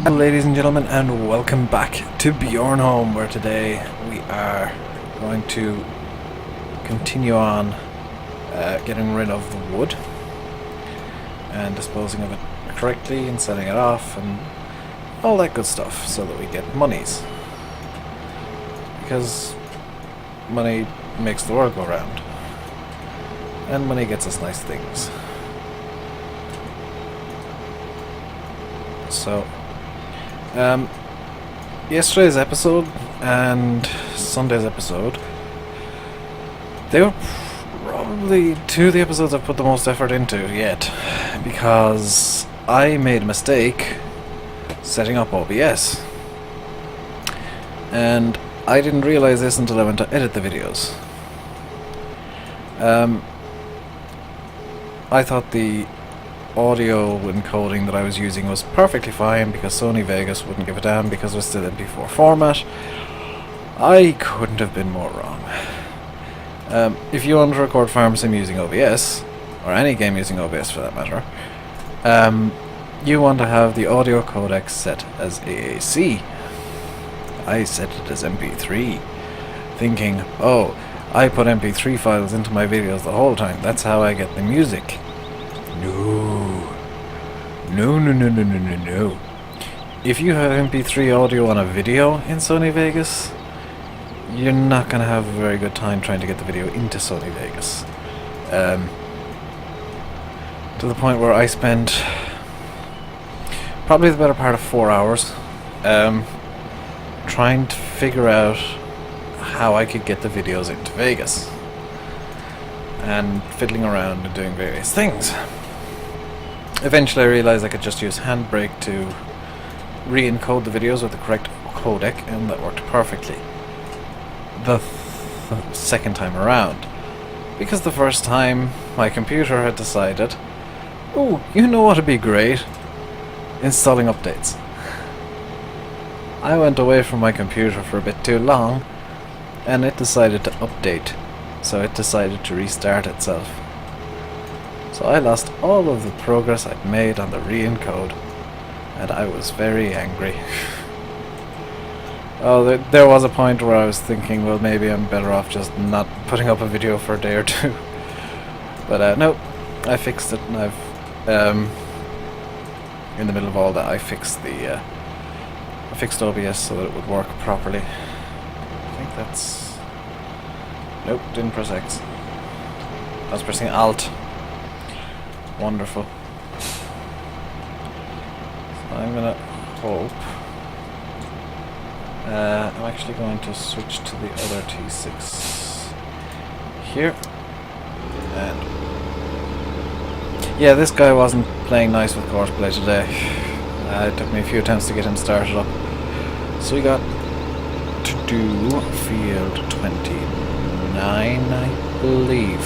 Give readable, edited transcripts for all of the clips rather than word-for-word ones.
Hello ladies and gentlemen, and welcome back to Bjornholm, where today we are going to continue on getting rid of the wood and disposing of it correctly and selling it off and all that good stuff so that we get monies, because money makes the world go round and money gets us nice things. So yesterday's episode and Sunday's episode, they were probably two of the episodes I've put the most effort into yet, because I made a mistake setting up OBS, and I didn't realize this until I went to edit the videos. I thought the audio encoding that I was using was perfectly fine because Sony Vegas wouldn't give a damn because it was still MP4 format. I couldn't have been more wrong. If you want to record farm sim using OBS, or any game using OBS for that matter, you want to have the audio codec set as AAC. I set it as MP3, thinking, oh, I put MP3 files into my videos the whole time, that's how I get the music. No. If you have MP3 audio on a video in Sony Vegas, you're not going to have a very good time trying to get the video into Sony Vegas. To the point where I spent probably the better part of 4 hours trying to figure out how I could get the videos into Vegas, and fiddling around and doing various things. Eventually I realized I could just use Handbrake to re-encode the videos with the correct codec, and that worked perfectly the second time around, because the first time my computer had decided, oh, you know what would be great? Installing updates. I went away from my computer for a bit too long and it decided to update, so it decided to restart itself. So I lost all of the progress I'd made on the re-encode, and I was very angry. Oh, there was a point where I was thinking, well, maybe I'm better off just not putting up a video for a day or two. But no, I fixed it, and I've in the middle of all that, I fixed the I fixed OBS so that it would work properly. I think that's... Nope, didn't press X. I was pressing Alt. Wonderful. So I'm gonna hope... I'm actually going to switch to the other T6 here. And... yeah, this guy wasn't playing nice with courseplay today. It took me a few attempts to get him started up. So we got to do field 29, I believe.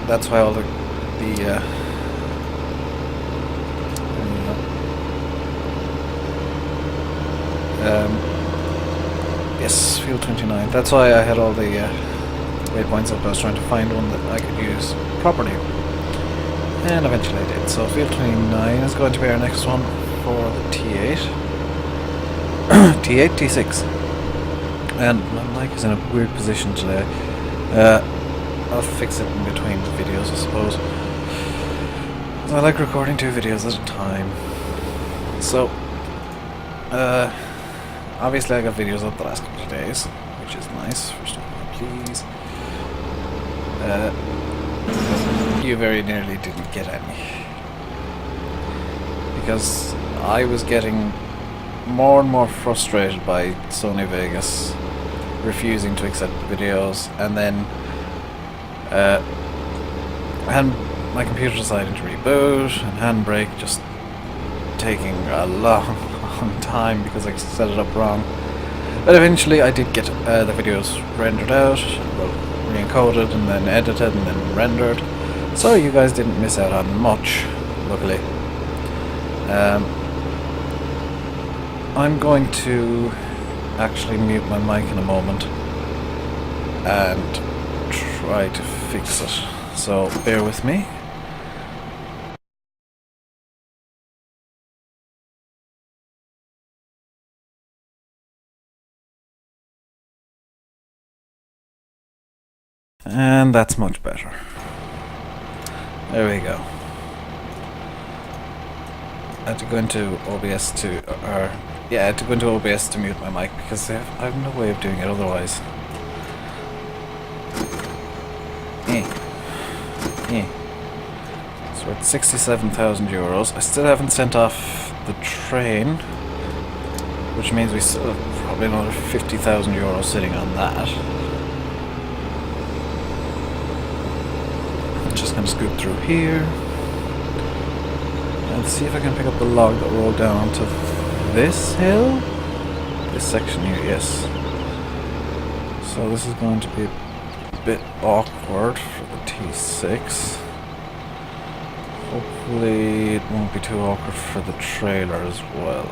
That's why all the yes, field 29. That's why I had all the waypoints up. I was trying to find one that I could use properly, and eventually I did. So field 29 is going to be our next one for the T8. T8, T6. And my mic is in a weird position today. I'll fix it in between the videos, I suppose. I like recording 2 videos at a time. So, obviously I got videos up the last couple of days, which is nice. First of all, please. You very nearly didn't get any, because I was getting more and more frustrated by Sony Vegas refusing to accept the videos, and then and my computer decided to reboot, and Handbrake just taking a long time because I set it up wrong. But eventually I did get the videos rendered out, well, re-encoded and then edited and then rendered, so you guys didn't miss out on much, luckily. I'm going to actually mute my mic in a moment and try to fix it, so bear with me. And that's much better. There we go. I had to go into OBS to, I had to go into OBS to mute my mic because I have no way of doing it otherwise. So we're at 67,000 euros. I still haven't sent off the train, which means we still have probably another 50,000 euros sitting on that. I'm just going to scoot through here and see if I can pick up the log that rolled down onto this hill. This section here, yes. So this is going to be a bit awkward for the T6. Hopefully it won't be too awkward for the trailer as well.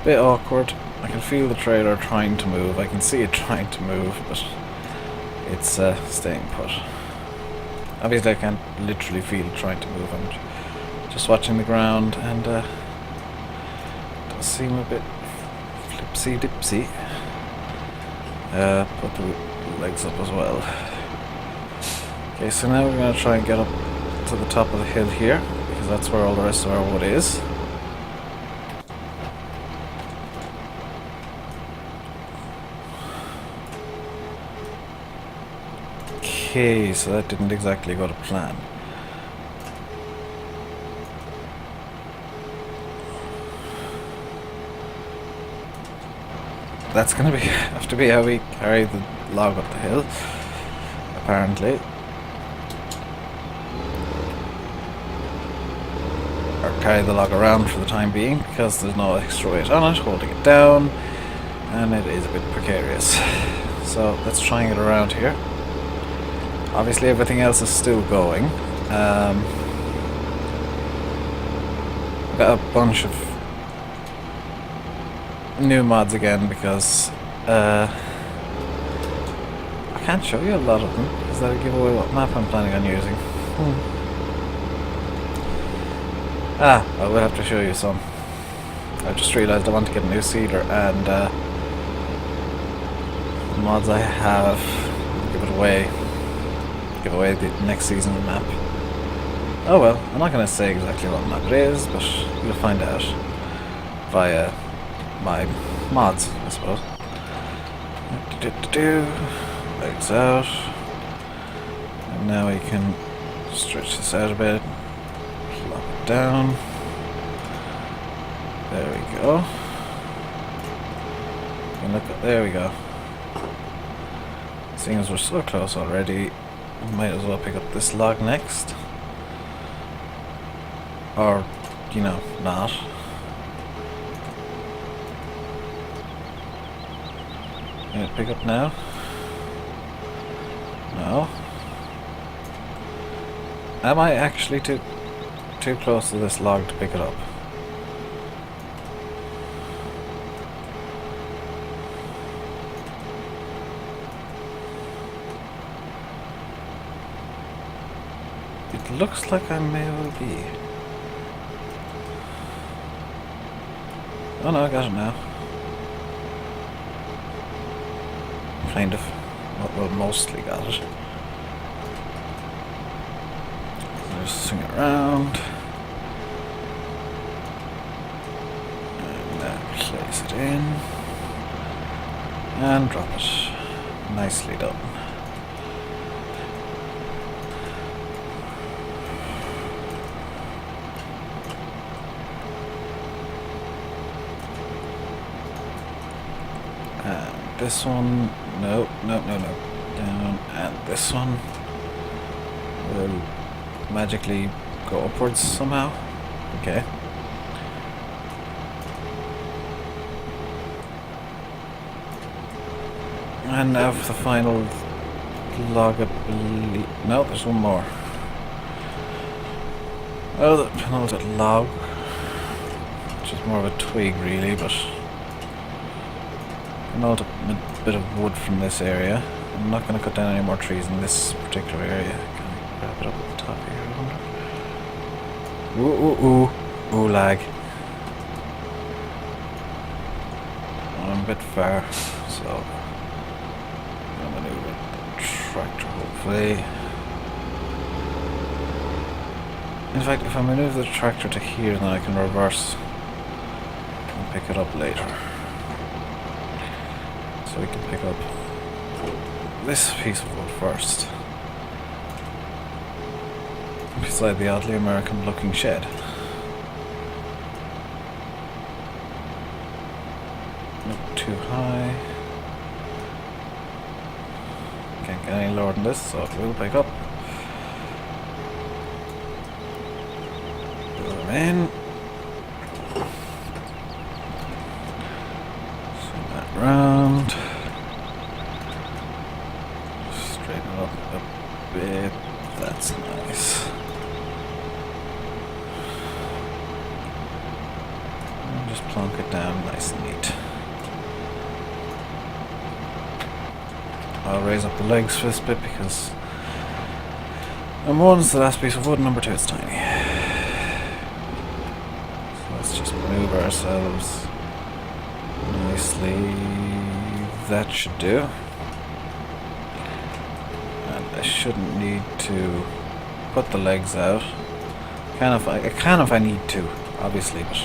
Bit awkward. I can feel the trailer trying to move. I can see it trying to move, but it's staying put. Obviously I can't literally feel it trying to move. I'm just watching the ground, and it does seem a bit flipsy-dipsy. Put the legs up as well. Okay, so now we're going to try and get up to the top of the hill here, because that's where all the rest of our wood is. Okay, so that didn't exactly go to plan. That's gonna have to be how we carry the log up the hill, apparently. Or carry the log around for the time being, because there's no extra weight on it, holding it down, and it is a bit precarious. So let's try and get around here. Obviously everything else is still going. Got a bunch of new mods again because I can't show you a lot of them because that would give away what map I'm planning on using. I will have to show you some. I just realised I want to get a new seeder, and the mods I have give away the next season's map. Oh well, I'm not going to say exactly what map it is, but you'll find out via my mods, I suppose. Legs out. And now we can stretch this out a bit. Plop it down. There we go. And look, there we go. Seeing as we're so close already, we might as well pick up this log next. Or, you know, not. Can it pick up now? No. Am I actually too close to this log to pick it up? It looks like I may well be. Oh no, I got it now. Kind of. Well, mostly got it. Just swing it around. And then place it in. And drop it. Nicely done. This one, no. Down, and this one will magically go upwards somehow. Okay. And now for the final log, I believe. No, there's one more. Oh, the penultimate log, which is more of a twig, really, but penultimate bit of wood from this area. I'm not going to cut down any more trees in this particular area. Can I wrap it up at the top here, I wonder? Ooh, lag. bit far, so I'm going to maneuver the tractor hopefully. In fact, if I maneuver the tractor to here, then I can reverse and pick it up later. So we can pick up this piece of wood first, beside the oddly American looking shed. Not too high. Can't get any lower than this, so it will pick up. Put them in. Swing that round. Straighten it up a bit. That's nice. And just plonk it down nice and neat. I'll raise up the legs for this bit because number one is the last piece of wood, number two it's tiny. So let's just maneuver ourselves nicely. That should do. And I shouldn't need to put the legs out. I can if I need to, obviously, but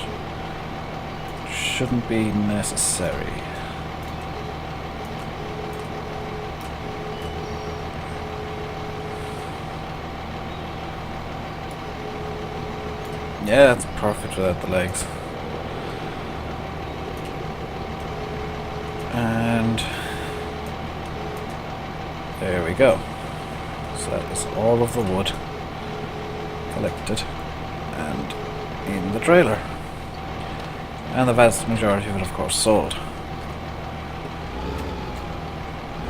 shouldn't be necessary. Yeah, that's perfect without the legs. And there we go. So that is all of the wood collected and in the trailer. And the vast majority of it, of course, sold.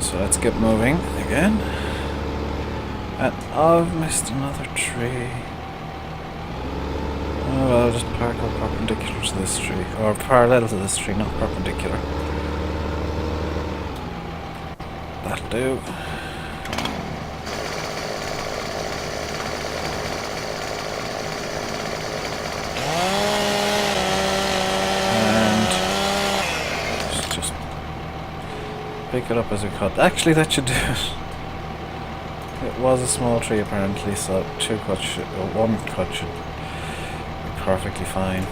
So let's get moving again. And I've missed another tree. Oh, well, I'll just park up perpendicular to this tree, or parallel to this tree, not perpendicular. That'll do. And let's just pick it up as we cut. Actually, that should do it. It was a small tree apparently, so one cut should perfectly fine.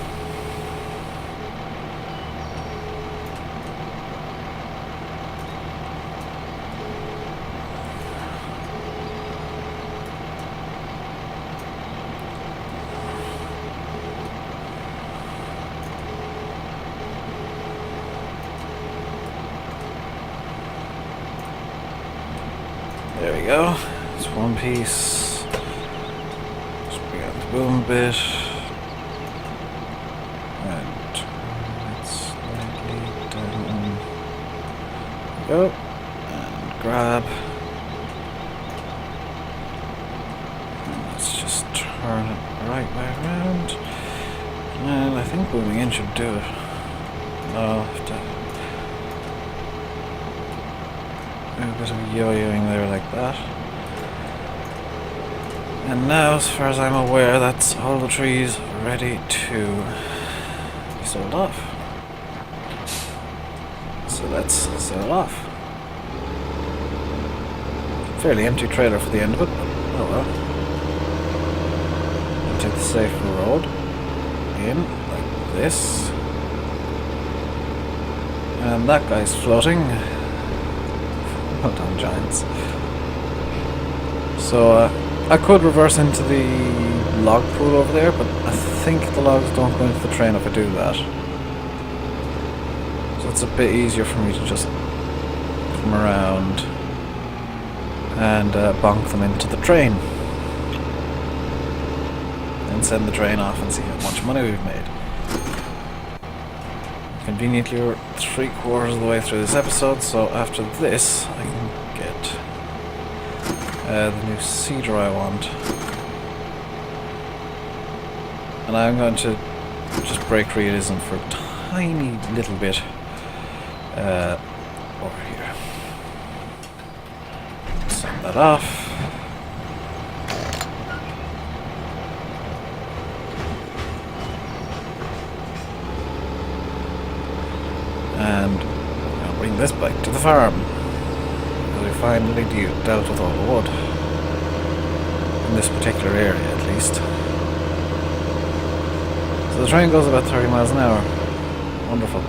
There we go. It's one piece. Just bring out the boom bit. Go and grab, and let's just turn it the right way around, and I think booming in should do it. No, I'll have to do a bit of yo-yoing there like that. And now, as far as I'm aware, that's all the trees ready to be sold off. So let's sell it off. Fairly empty trailer for the end of it, but oh well. I'll take the safer road in like this. And that guy's floating. Well done, giants. So I could reverse into the log pool over there, but I think the logs don't go into the train if I do that. It's a bit easier for me to just come around and bonk them into the train and send the train off and see how much money we've made. Conveniently, we're 3/4 of the way through this episode, so after this I can get the new seeder I want, and I'm going to just break realism for a tiny little bit. Over here. Send that off. And bring this back to the farm. We finally dealt with all the wood. In this particular area, at least. So the train goes about 30 miles an hour. Wonderful.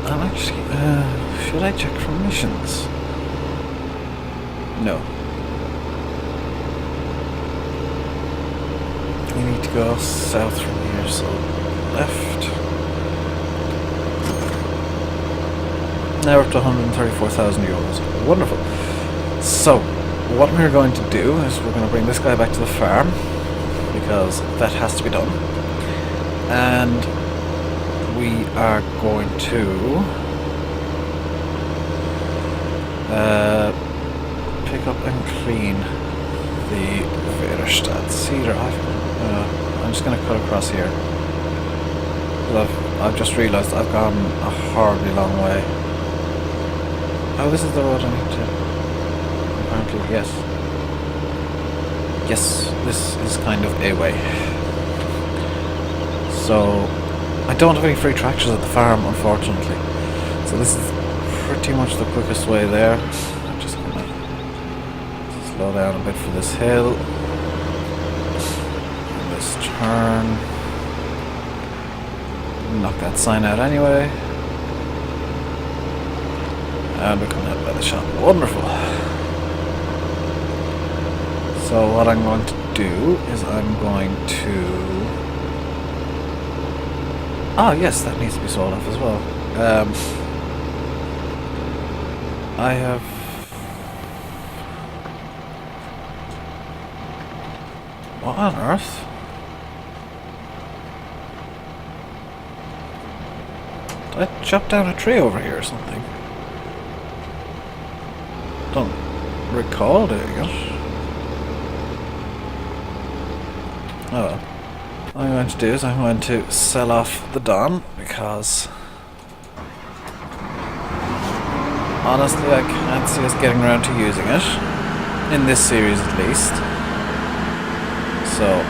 I'm actually... should I check for missions? No. We need to go south from here, so left. Now we're up to 134,000 euros. Wonderful. So, what we're going to do is we're going to bring this guy back to the farm, because that has to be done. And we are going to pick up and clean the Verstadt cedar. I'm just going to cut across here. I've just realised I've gone a horribly long way. Oh, this is the road I need to... Apparently, yes. Yes, this is kind of a way. So, I don't have any free tractors at the farm, unfortunately. So this is pretty much the quickest way there. I'm just going to slow down a bit for this hill. And this turn. Knock that sign out anyway. And we're coming out by the shop. Wonderful. So what I'm going to do is I'm going to... Ah, yes, that needs to be sold off as well. I have... What on earth? Did I chop down a tree over here or something? Don't recall doing it. Oh well. What I'm going to do is I'm going to sell off the Don, because honestly I can't see us getting around to using it, in this series at least. So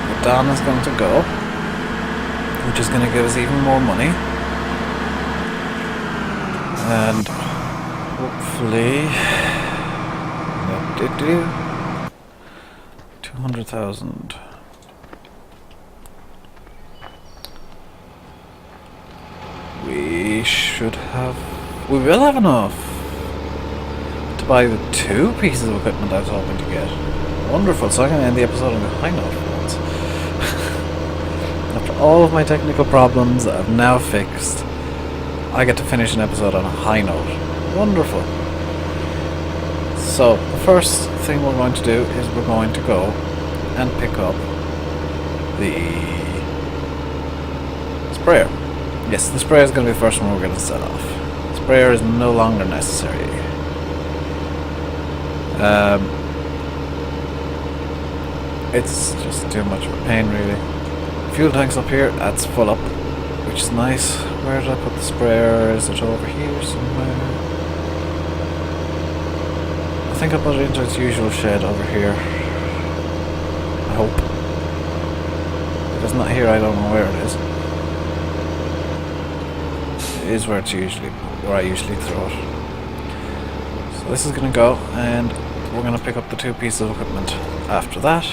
the Don is going to go, which is going to give us even more money, and hopefully 200,000. We should have... We will have enough to buy the 2 pieces of equipment I was hoping to get. Wonderful, so I'm going to end the episode on a high note for once. After all of my technical problems that I've now fixed, I get to finish an episode on a high note. Wonderful. So, the first thing we're going to do is we're going to go and pick up the sprayer. Yes, the sprayer is going to be the first one we're going to set off. The sprayer is no longer necessary. It's just too much of a pain, really. Fuel tank's up here, that's full up, which is nice. Where did I put the sprayer? Is it over here somewhere? I think I put it into its usual shed over here. I hope. If it's not here, I don't know where it is. It is where I usually throw it. So this is going to go, and we're going to pick up the 2 pieces of equipment. After that,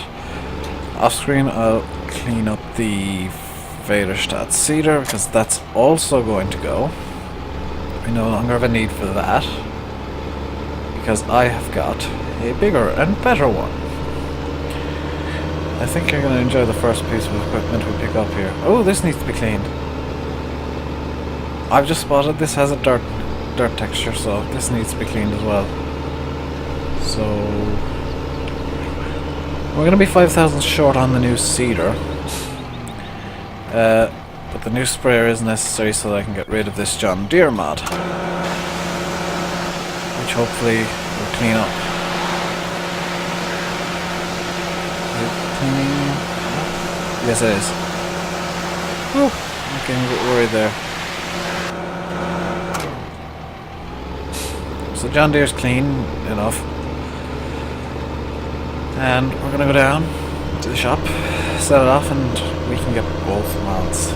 off screen, I'll clean up the Verstadt cedar, because that's also going to go. We no longer have a need for that, because I have got a bigger and better one. I think you're going to enjoy the first piece of equipment we pick up here. Oh, this needs to be cleaned. I've just spotted this has a dirt texture, so this needs to be cleaned as well. So we're going to be 5,000 short on the new cedar. But the new sprayer is necessary so that I can get rid of this John Deere mod, which hopefully will clean up. Is it cleaning up? Yes, it is. Whew, I'm getting a bit worried there. So John Deere's clean enough, and we're going to go down to the shop, set it off, and we can get both mods.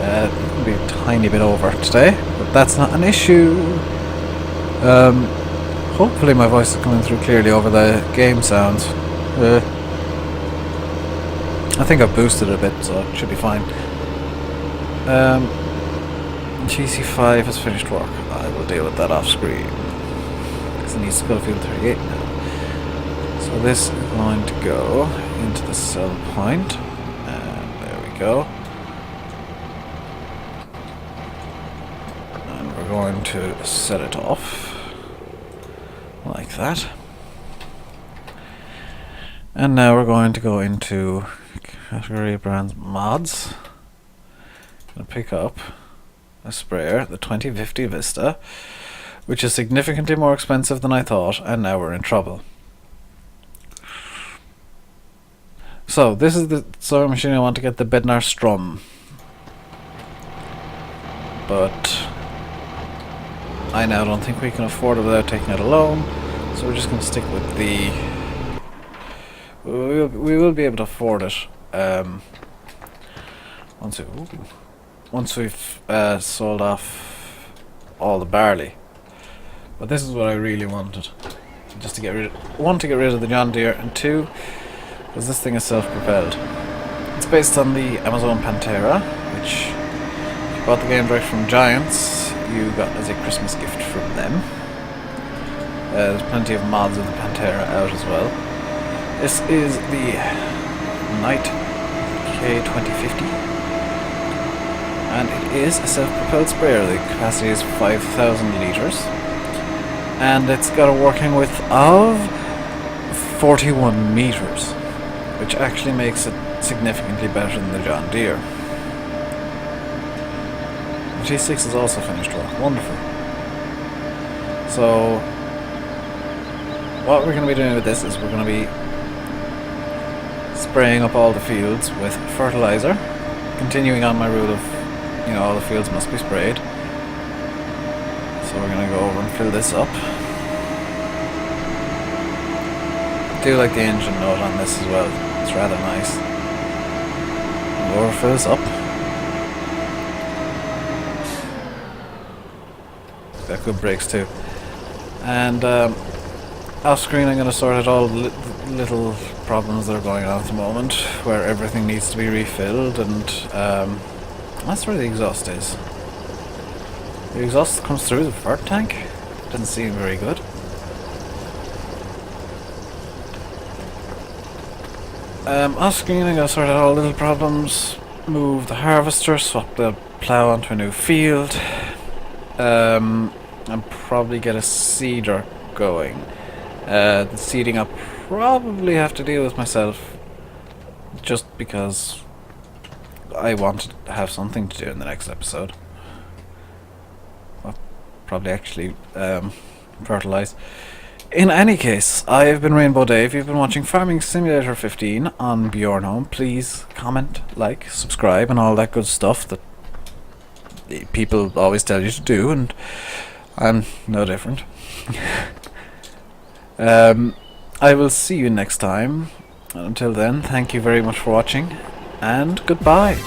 It'll be a tiny bit over today, but that's not an issue. Hopefully my voice is coming through clearly over the game sounds. I think I've boosted it a bit, so it should be fine. GC5 has finished work. I will deal with that off screen, because it needs to go to field 38 now. So this is going to go into the sell point, and there we go. And we're going to set it off like that. And now we're going to go into category brands mods. Gonna pick up a sprayer, the 2050 Vista, which is significantly more expensive than I thought, and now we're in trouble. So this is the sewing machine I want to get the Bednar Strum, but I now don't think we can afford it without taking it alone, so we're just going to stick with the... We will be able to afford it once we've sold off all the barley. But this is what I really wanted, just to get rid of, one, to get rid of the John Deere, and two, because this thing is self-propelled. It's based on the Amazon Pantera, which, if you bought the game direct from Giants, you got as a Christmas gift from them. There's plenty of mods of the Pantera out as well. This is the Knight K2050, and it is a self-propelled sprayer. The capacity is 5,000 litres, and it's got a working width of 41 metres, which actually makes it significantly better than the John Deere. The G6 is also finished work. Wonderful. So what we're going to be doing with this is we're going to be spraying up all the fields with fertilizer, continuing on my rule of, you know, all the fields must be sprayed. So we're going to go over and fill this up. I do like the engine note on this as well, it's rather nice. Go over, fill this up. Got good brakes too. And off screen I'm going to sort out all the little problems that are going on at the moment, where everything needs to be refilled, and that's where the exhaust is. The exhaust comes through the fert tank. Doesn't seem very good. Off screen I'm going to sort out all the little problems, move the harvester, swap the plough onto a new field, and probably get a seeder going. The seeding I'll probably have to deal with myself, just because I want to have something to do in the next episode. I'll probably actually fertilize. In any case, I've been Rainbow Dave. You've been watching Farming Simulator 15 on Bjornholm. Please comment, like, subscribe, and all that good stuff that people always tell you to do, and I'm no different. I will see you next time. Until then, thank you very much for watching, and goodbye.